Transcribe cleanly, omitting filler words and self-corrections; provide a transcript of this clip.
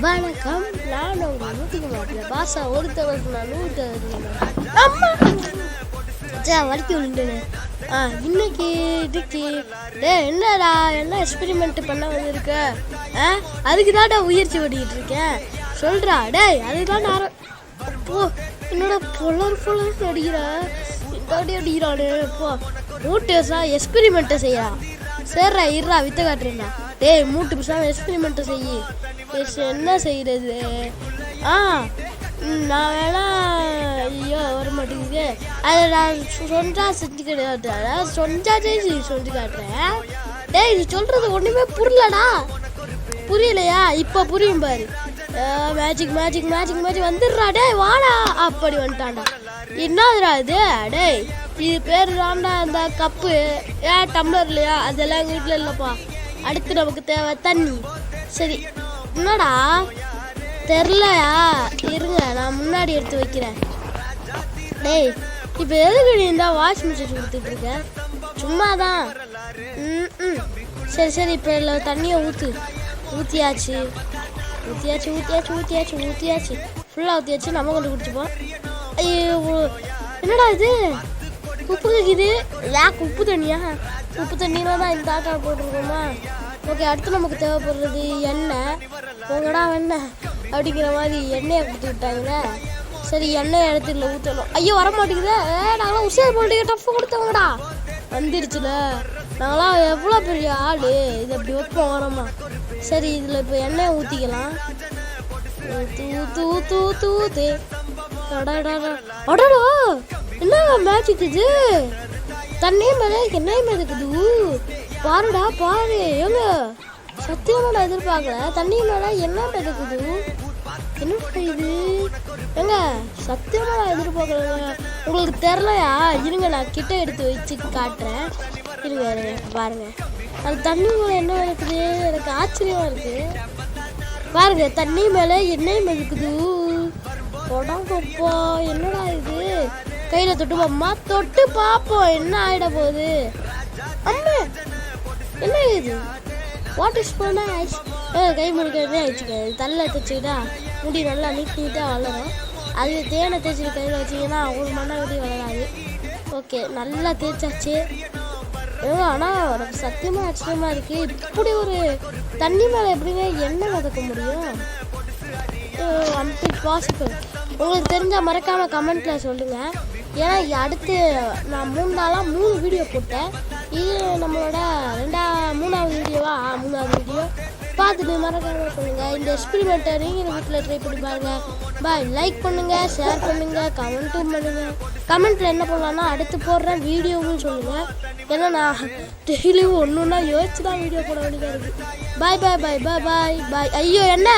வணக்கம், நான் உங்கள் நூற்றுக்கு பாசா ஒருத்தவருக்கு நான் 100 அம்மா வலிக்கு விழுந்துனேன். இன்னைக்கு இதுக்கு என்னடா என்ன எக்ஸ்பெரிமெண்ட் பண்ண வந்திருக்க? அதுக்கு தான்டா முயற்சி பண்ணிக்கிட்டு இருக்கேன். சொல்கிறா டேய், அதுக்கு தான் நான் அப்போ என்னோட பொலர் அடிக்கிறா அடிக்கிறானு இப்போ மூட்டேஸா எக்ஸ்பெரிமெண்ட்டை செய்யா. சரிடா இருடா வித்த காட்டுறேன்டா. டேய் மூட்டு பேசாமல் எக்ஸ்பெரிமெண்ட்டை செய்யி. என்ன செய்கிறது? நான் வேணா ஐயோ வர மாட்டேங்குது. அதை நான் சொன்னா செஞ்சு கிடையாது, அதாவது சொன்னாச்சே செஞ்சு காட்டுறேன். டேய் நீ சொல்கிறது ஒன்றுமே புரியலடா. புரியலையா? இப்போ புரியும் பாரு. மேஜிக் மேஜிக் மேஜிக் மேஜிக் வந்துடுறா. டேய் வாடா. அப்படி வந்துட்டான்டா. என்னதுடா இது? டேய் இது பேர் தான்டா அந்த கப்பு. டம்ளர் இல்லையா? அதெல்லாம் எங்கள் வீட்டில் இல்லைப்பா. அடுத்து நமக்கு தேவை தண்ணி. சரி என்னடா தெரிலையா? இருங்க நான் முன்னாடி எடுத்து வைக்கிறேன். டேய் இப்போ எதுக்கு நீ இந்த வாஷிங் மிஷின் கொடுத்துட்டு இருக்க? சும்மா தான். சரி சரி இப்போ இல்லை தண்ணியை ஊற்றியாச்சு ஃபுல்லாக ஊற்றியாச்சு. நம்ம கொண்டு குடிச்சுப்போம். ஐயோ என்னடா இது உப்பு கேட்குது. உப்பு தண்ணியா? உப்பு தண்ணியில தான் இந்த ஆட்டா போட்டிருக்கோமா? ஓகே அடுத்து நமக்கு தேவைப்படுறது எண்ணெய். உங்கடா வெண்ணெய் அப்படிங்கிற மாதிரி எண்ணெயை கொடுத்து விட்டாங்களே. சரி எண்ணெய் இடத்துல ஊற்றணும். ஐயோ வர மாட்டேங்குது. நாங்களாம் உஷார் போட்டு டஃப் கொடுத்தவங்கடா. வந்துருச்சுல. நாங்களாம் எவ்வளோ பெரிய ஆள். இது அப்படி வைப்போம் வரமா. சரி இதில் இப்போ எண்ணெயை ஊற்றிக்கலாம். ஊத்து அடடா என்ன மேஜிக் இது? தண்ணி மேலே எண்ணெய் மிதக்குது. பாருடா பாரு. ஏங்க சத்தியமா நான் எதிர்பார்க்கல. தண்ணி மேலே எண்ணெய் மிதக்குது. என்ன இது? ஏங்க சத்தியமா நான் எதிர்பார்க்கல. உங்களுக்கு தெரிலையா? இருங்க நான் கிட்ட எடுத்து வச்சு காட்டுறேன். இருங்க பாருங்க. அது தண்ணி மேலே என்ன மிதக்குது. எனக்கு ஆச்சரியமா இருக்கு. பாருங்க தண்ணி மேலே எண்ணெய் மிதக்குது. உடம்பப்பா என்னடா இது? கையில் தொட்டு பார்ப்போம் என்ன ஆகிட போகுது. அம்மா என்ன இது? வாட் இஸ் பண்ண கை முழுக்க வச்சுக்க. தள்ள தைச்சிக்கிட்டா முடி நல்லா நீட்டாக வளரும். அது தேனை தேய்ச்சிட்டு கையில் வச்சிங்கன்னா ஒரு மண்ணை முடி வளராது. ஓகே நல்லா தேய்ச்சாச்சு. ஆனால் எனக்கு சத்தியமாக ஆச்சரியமாக இருக்குது. இப்படி ஒரு தண்ணி மேலே எப்படிங்க எண்ணெய் மிதக்க முடியும்? பாசிபிள். உங்களுக்கு தெரிஞ்சால் மறக்காமல் கமெண்ட்டில் சொல்லுங்கள். ஏன்னா அடுத்து நான் 3 நாளாக 3 வீடியோ போட்டேன். இது நம்மளோட 3ஆவது வீடியோவா? 3ஆவது வீடியோ பார்த்துட்டு மறக்காமல் சொல்லுங்கள். இந்த எக்ஸ்பெரிமெண்ட்டை நீங்கள் வீட்டில் ட்ரை பண்ணி பாருங்கள். பாய். லைக் பண்ணுங்கள், ஷேர் பண்ணுங்கள், கமெண்ட்டும் பண்ணுங்கள். கமெண்ட்டில் என்ன பண்ணலான்னா அடுத்து போடுற வீடியோவும் சொல்லுங்கள். ஏன்னா நான் டெய்லியும் ஒன்று யோசிச்சு தான் வீடியோ போட வேண்டியதாக இருக்குது. பாய் பாய் பாய் பாய் பாய் பாய். ஐயோ என்ன